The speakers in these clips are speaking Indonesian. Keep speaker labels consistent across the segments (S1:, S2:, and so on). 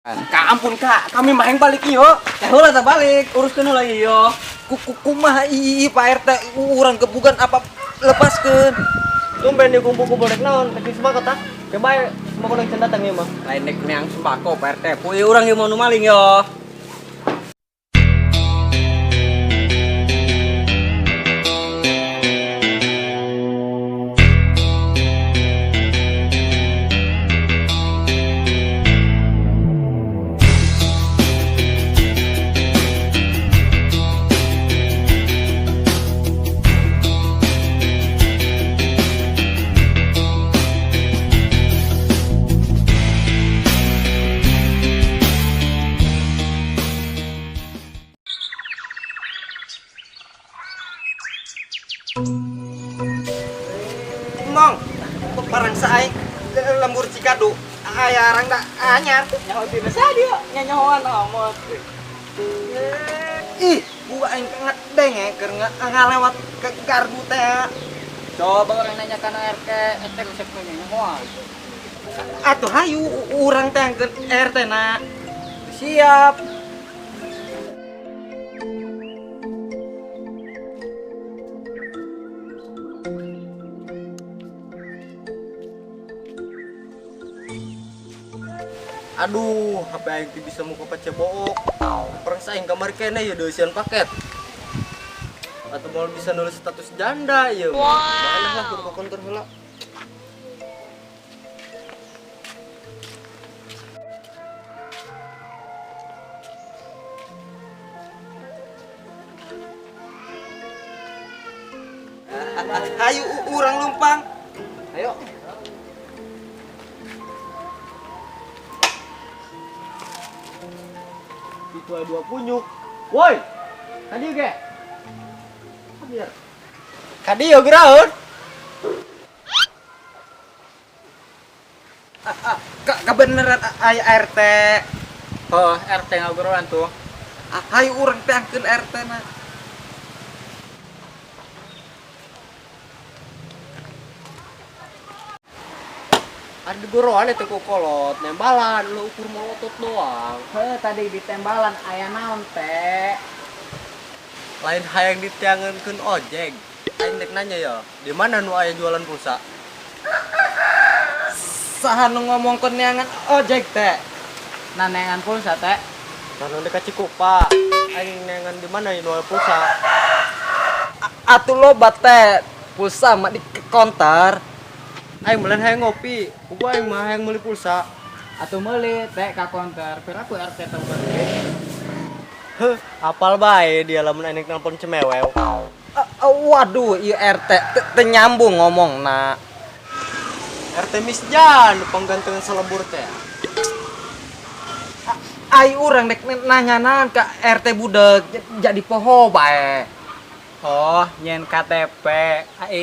S1: Kak ampun kak, kami main balik yo.
S2: Heula tak balik, uruskeun heula ieu.
S1: Kumaha Pak RT urang gebugan apa lepaskeun.
S2: Tumben di kumpul-kumpul rek naon, rek sembako tah. Kebae sembako rek datang ieu mah.
S1: Lain nek neang sembako Pak RT, pueu urang ieu mau nu maling yo. Mong, barang saing lembur Cikadu. Aya arang da anyar.
S2: Nyaho dina sadia, nyanyahoan amat.
S1: Ih, gua aing ngedenge keur ngalewat ke gardu teh.
S2: Coba orang nanya kana RT, RT resep nyanyahoan.
S1: Atuh hayu urang teh ke RT na.
S2: Siap.
S1: Aduh, HP aing teh bisa muka pacebook. Perang saing kamar kene ya deusian paket. Atau mau bisa nulis status janda ya. Mana lah kudu ka konter heula. Hayu urang lumpang.
S2: Ayo. Itu ada dua punyuk. Woi. Tadi ge. Biar.
S1: Kadieu geraun. Kebeneran aya RT.
S2: Oh, RT ngagoroan tuh.
S1: Hayu urang teh angkeun RT na.
S2: Ada goroan itu kolot, nembalan lu ukur melotot doang.
S3: Tadi di tembalan aya naon teh?
S1: Lain hayang ditiangeunkeun ojek. Aing dek nanya ya, di mana nu aya jualan pulsa? Saha nu ngomongkeun neangan ojek teh?
S3: Nanengan pulsa teh.
S1: Karena dekat Cikupa. Aing neangan di mana nu aya pulsa? Atuh loba teh, pulsa mah di konter. Aing meuleun hayang ngopi, gua aing mah hayang meuli pulsa.
S3: Atuh meuli teh ka konter. Piraku RT teu beureut.
S1: Heuh, apal bae dia lamun aing nelpon cemewew. Waduh, ieu RT teu nyambung ngomongna. RT Misjan, panggantengan salebur teh. Ai urang dek nanya naon ka RT budeg jadi poho bae.
S3: Oh, nyen KTP.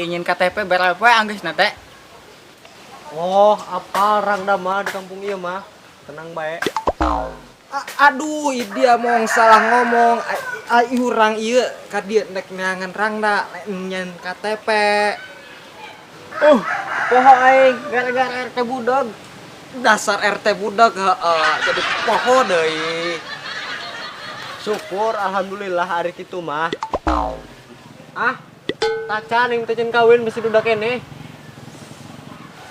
S3: Nyen KTP berapa anggeusna teh?
S1: Oh, apa rang da mah di kampung ieu mah. Tenang bae. Aduh, dia mong salah ngomong. Ai urang ieu ka dieu nek neangan rangda nyen KTP.
S3: Poho aing gara-gara RT budeg.
S1: Dasar RT budak jadi poho deui. Syukur alhamdulillah hari kitu mah. Tacan yang teu kawin mesti dudak kene.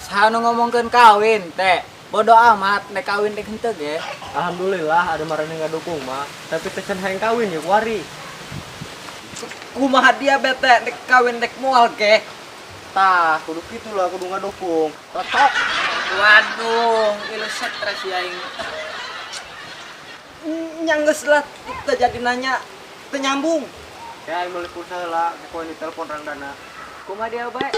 S3: Saha nu ngomongkeun kawin teh? Bodo amat nek kawin teh henteu ge.
S1: Alhamdulillah ada marane ngadukung mah, tapi teu can hayang kawin ya kuari.
S3: Kumaha dia bete nek kawin nek moal ge?
S1: Tah, kudu kitu lah kudu ngadukung. Retok.
S3: Waduh, ilu stres ya aing.
S1: Nyanggeus lah teu jadi nanya teu nyambung.
S2: Ya, meuli pulsa heula, ku ditelepon rangdana.
S3: Kumaha dia bae?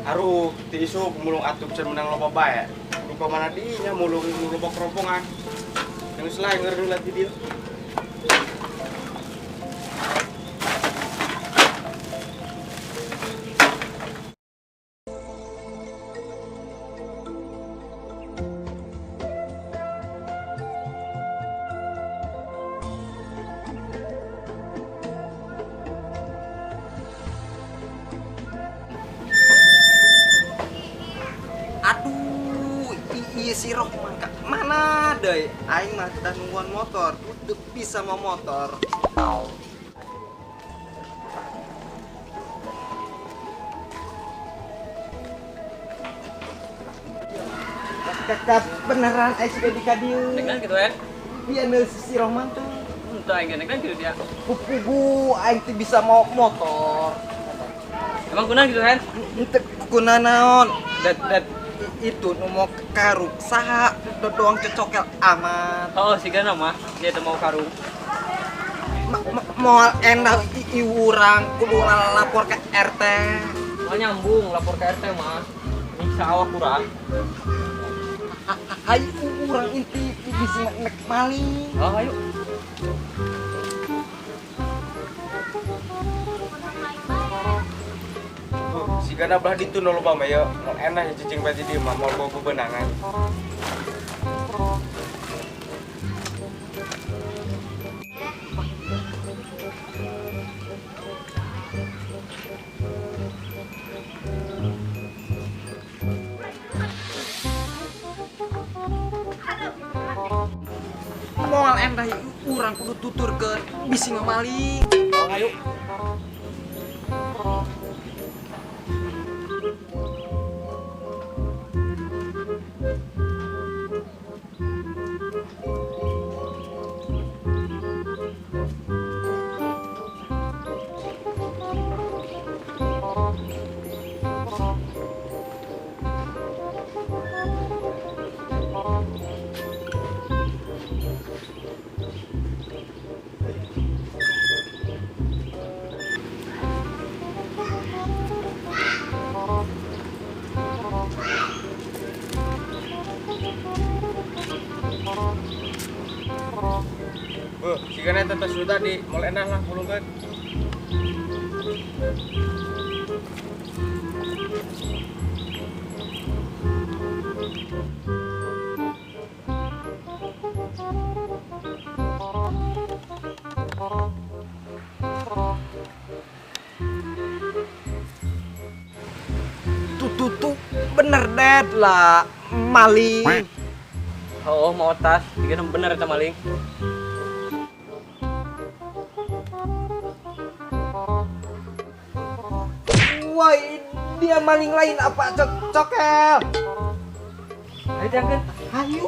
S2: Aduh, ti isu mulung atup sen menang loba bae. Rupa mana dinya mulung loba kerombongan. Yang selain ngeureun lagi dia.
S1: Aduh, iya si Rohman kak mana deh? Aing mah teh nungguan motor, udah bisa mau motor. Kakak beneran Aing sudah di kadieu.
S3: Dengan gitu ya.
S1: Iya nih si Rohman tuh.
S3: Entah yang kan gitu dia.
S1: Pupu Aing tuh bisa mau motor.
S3: Emang guna gitu kan?
S1: Ente kuna naon? Dat itu nu mau ke karung saha doang cecokel amat.
S3: Oh, si Gana mah dia teu mau karung.
S1: Moal endah urang kudu lapor ke RT.
S3: Mau nyambung lapor ke RT mah. Bisa awak kurang.
S1: Hayu urang inti bisa nek maling.
S3: Oh, ayo.
S2: Si Gana belah ditu no loba mah ya. Mau enak ya cicing bae di dieu mah mau bawa bebenangan.
S1: Moal endah urang kudu tuturkeun bisi ngamaling.
S3: Oh, ayo.
S2: Si Gana tetep sudah di mau enak lah pulungkeun.
S1: Tuh bener dad lah maling.
S3: Oh, mau tas. Dikira bener eta maling.
S1: Wah, dia maling lain apa cokel?
S3: Ayo diangkat.
S1: Ayo.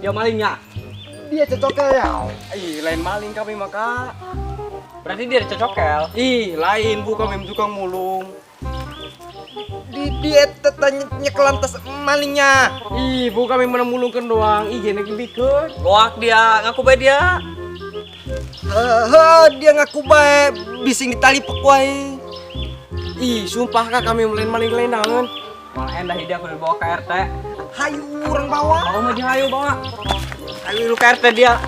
S3: Dia malingnya.
S1: Dia cokel ya.
S2: Ih, lain maling kami maka.
S3: Berarti dia dicocokel.
S2: Ih, lain bu kami tukang mulung.
S1: Dia nyekelan tas malingnya.
S2: Ih, bu kami menemulungkeun doang. Ih, gini bikeun.
S3: Goak dia, ngaku bae dia.
S1: Dia ngaku bae bising ditali wae.
S2: Ih, sumpah kak kami lain maling lain naon.
S3: Malah endah dia aku dibawa ke RT.
S1: Hayu urang bawa.
S3: Mau mah hayu bawa. Ayo lu ke RT dia.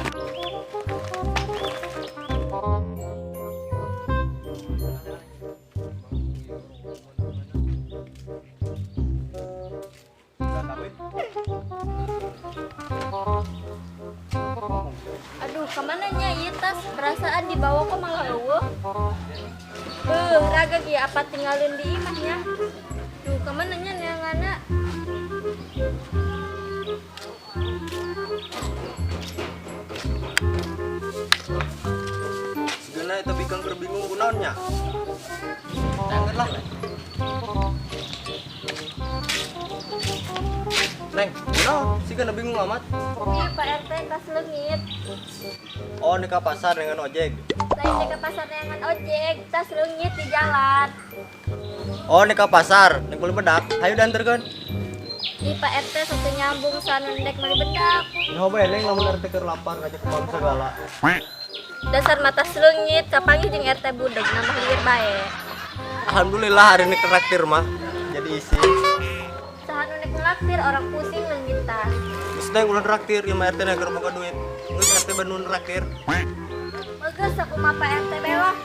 S4: Aduh, kemana nya ieu tas? Perasaan dibawa kok malah eueuh. Raga ge apa tinggalin di imahnya. Duh, kemana nya neanganna?
S1: Segala itu bikang berbingung kunaonnya. Jangan lah. Neng, kunaon? Si kana bingung amat.
S4: Iya Pak RT tas leungit.
S1: Oh, nih ke pasar dengan ojek.
S4: Lain ke pasar neangan ojek, tas leungit di jalan.
S1: Oh, nih ke pasar, nih kulit bedak. Hayu dianterkeun.
S4: Di Pak RT satu nyambung sana ndek mali bedak.
S1: Nyoba eneng lamun RT keur lapar ngajak ke segala.
S4: Dasar mata selungit kapangi jeung RT budeg nambah lieur bae.
S1: Alhamdulillah hari ini traktir mah. Jadi isi.
S4: Saha nu nek ngelaktir orang pusing melintas.
S1: Geus teh ulah traktir ieu mah RT na keur boga duit. Geus RT Bandung traktir.
S4: Bagus aku mah Pak RT bewah.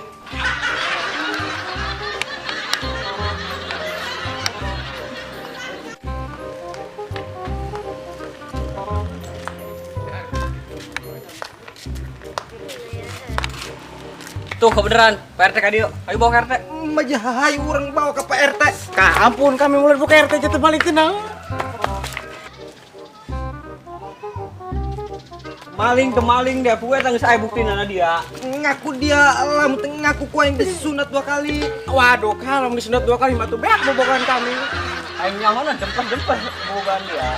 S3: Tuh kebenaran, Pak RT kadio. Ayo bawa ke RT.
S1: Majahay urang bawa ke Pak RT.
S2: Kak ampun kami mulai buka RT jatuh balik tenang.
S3: Maling ke maling dia, pokoknya tangis saya bukti nana dia.
S1: Ngaku dia lamun teu ngaku ku aing disunat 2 kali.
S2: Waduh, kalau disunat 2 kali mah tuh beak bobogan kami.
S3: Aing nyaman dempet bukan dia.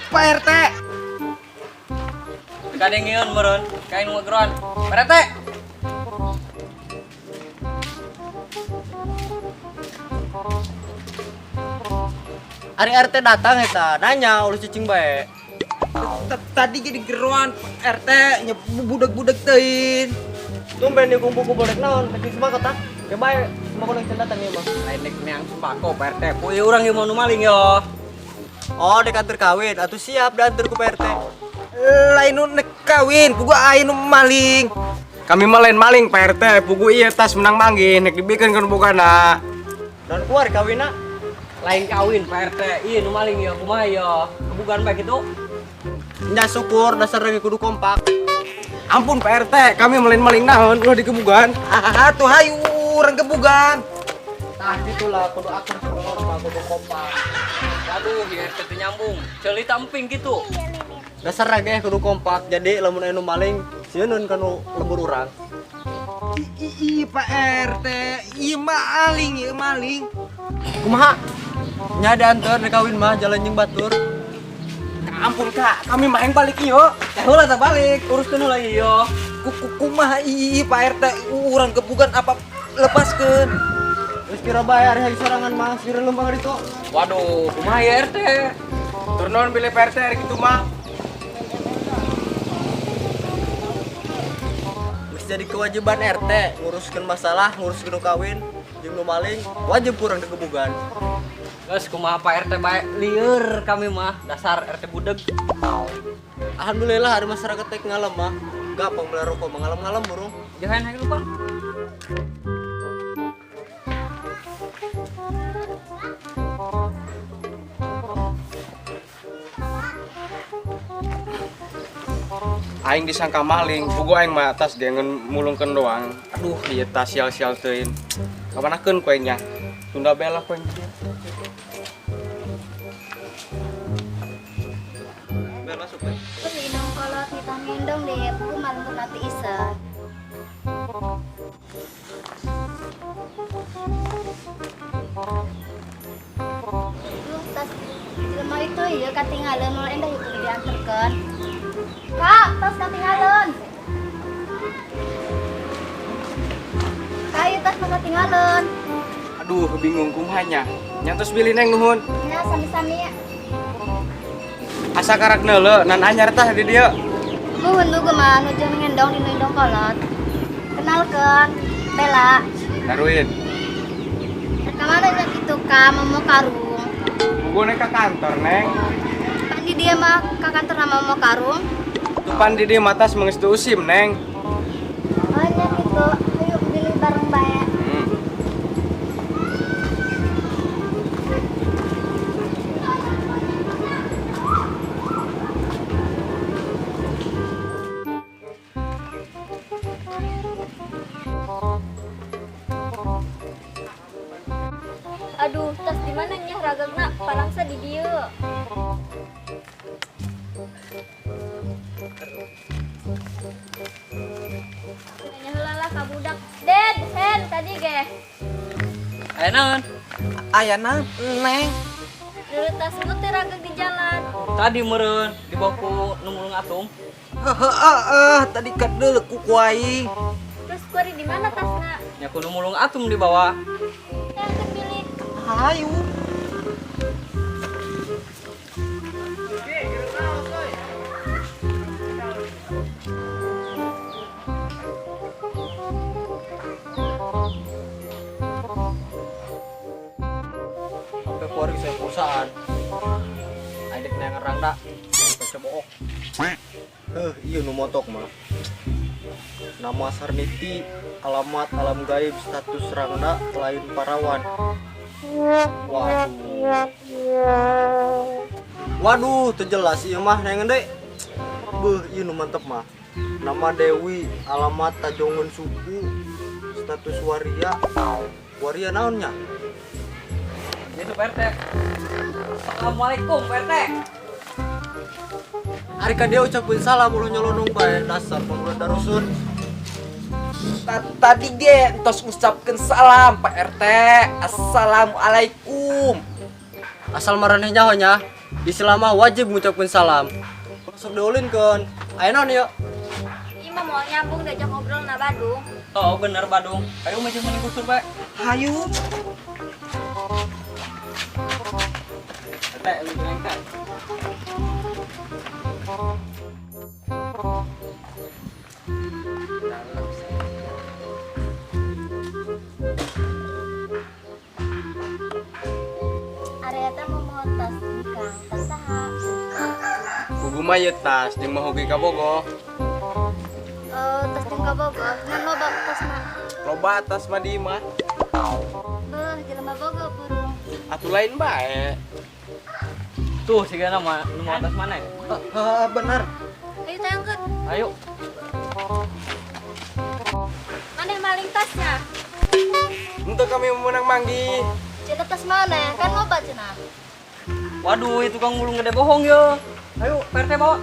S1: Pak RT.
S3: Kadengeun meureun, kain ngegeroan. Pak RT.
S1: Hari RT datang eta, nanya ulus cicing bae. Tadi jadi geruan RT budak-budak teuin. Tumben ieu kumpul budak naon, teh semangat tah. Ya bae, semangat yang datang ieu mah.
S3: Lain dek neang sembako Pak RT. Ku ieu urang ieu mau nu maling yo.
S1: Oh, dek antar kawin, atuh siap diantar ku Pak RT. Lain nu nek kawin, pugu aing nu maling.
S2: Kami mah lain maling Pak RT, pugu ieu tas menang manggih nek dibikeun kan bogana.
S1: Dan keluar kawinna.
S3: Lain kawin Pak RT. Ieu nu maling yo, kumaha yo? Kebugan bae kitu.
S1: Nya syukur dasar lagi kudu kompak.
S2: Ampun Pak RT, kami maling naon ulah dikebugan.
S1: Tuh hayu urang kebugan.
S3: Tah gitulah kudu akur sama norma, kudu kompak. Aduh, ieu RT teh nyambung. Ceulita emping gitu.
S1: Dasar lagi kudu kompak. Jadi lamun anu maling sieun kanu lembur urang. Pak RT, ieu maling, ieu maling. Kumaha? Nya diantar kawin mah jalan jeung batur.
S2: Ampun Kak, kami mah yang balik ieu.
S3: Heula tah balik, uruskeun heula ieu.
S1: Kumaha Pak RT urang kebugan apa lepaskeun. Geus kira bae ari sorangan mah sira leumpang ditu.
S3: Waduh, kumaha ya RT?
S2: Turun pilih Pak RT hari kitu mah.
S1: Geus jadi kewajiban RT nguruskeun masalah, nguruskeun kawin jeung nu maling, wajib urang kebugan.
S3: Geus kumaha Pak RT bae lieur kami mah dasar RT budeg.
S1: Alhamdulillah hari masyarakat teh ngalem mah. Gampang beli rokok mengalem-ngalem burung.
S3: Jangan hayu lupa.
S2: Aing disangka maling, pugu aing mah tas dia mulungkeun doang. Aduh, ieu tas sial-sial teuin. Kamanakeun ku aingnya? Tunda bela ku aing.
S1: Biar masuk teh.
S4: Terus indong kolot kita ngendong deh, aku malam berarti isa. Duh, tas di lemari itu ya ketinggalan, mau endah itu diantarkan. Kak, tas ketinggalan. Kayu tas ketinggalan.
S2: Aduh, bingung kumahanya. Nyantos bilih neng nuhun.
S4: Ya, sami-sami ya.
S2: Asa karak neule nan anyar tah di dieu.
S4: Nuhun dugu mah nuju ngendong di indong kolot. Kenalkan, Bella.
S2: Daruin.
S4: Kemana aja gitu kak, mau karung.
S2: Pugu nek ka kantor, Neng.
S4: Pandi dia mah ke kantor nama mau karung.
S2: Tupan di dieu matas mengestu usim, Neng.
S4: Oh iya gitu, ayo beli bareng bae. Aduh, tas di mana nya ragagna? Palangsa di dieu. Nanya heula lah ka budak. Den, hen tadi ge.
S3: Ayo naon?
S1: Ayana neng.
S4: Dulu tas nu teh ragag di jalan.
S3: Tadi meureun di baku nu mulung atung.
S1: Tadi kadel ku kuai.
S4: Terus kuari di mana tasna?
S3: Nya kudu mulung atung di bawah.
S4: Yang kepilih.
S1: Hayu.
S2: dak. Coba bohong.
S1: Iya nu motok mah. Nama Sarniti, alamat alam gaib, status Rangda, lain parawan. Waduh, terjelas iya mah neng deh. Beuh, iya nu mantep mah. Nama Dewi, alamat Tajongun suku, status waria. Waria naonnya?
S3: Itu Pak RT. Assalamualaikum Pak RT.
S1: Ari ka dia ucapin salam ulah nyolonong bae dasar pemuda darusun.
S5: Tadi ge entos ucapkeun salam Pak RT. Assalamualaikum.
S1: Asal maraneh nyahonya, di selama wajib ngucapkeun salam. Sok diolinkeun. Aya naon yuk?
S4: Ini mah mau nyambung diajak ngobrol na Badung.
S3: Oh bener Badung. Ayo macam mana kusur Pak?
S5: Hayu.
S3: RT lu berangkat.
S4: Area teh mau tas nikah, tas saha?
S2: Kugu mah ieu tas jeung mah hoge ka bogoh.
S4: Tas jeung kabogoh, ngan loba tasna.
S2: Loba tas mah di mah.
S4: Beuh, jelema bogoh burung.
S2: Atuh lain bae.
S3: Tuh si Gana mah nu mau atas mana?
S1: Benar.
S4: Ayo tayangkeun.
S3: Ayo.
S4: Maneh maling tasnya.
S2: Untuk kami memenang manggi.
S4: Cenah tas mana? Kan loba cenah.
S3: Waduh, itu Kang Mulung gede bohong yo. Ayo, Pak RT bawa.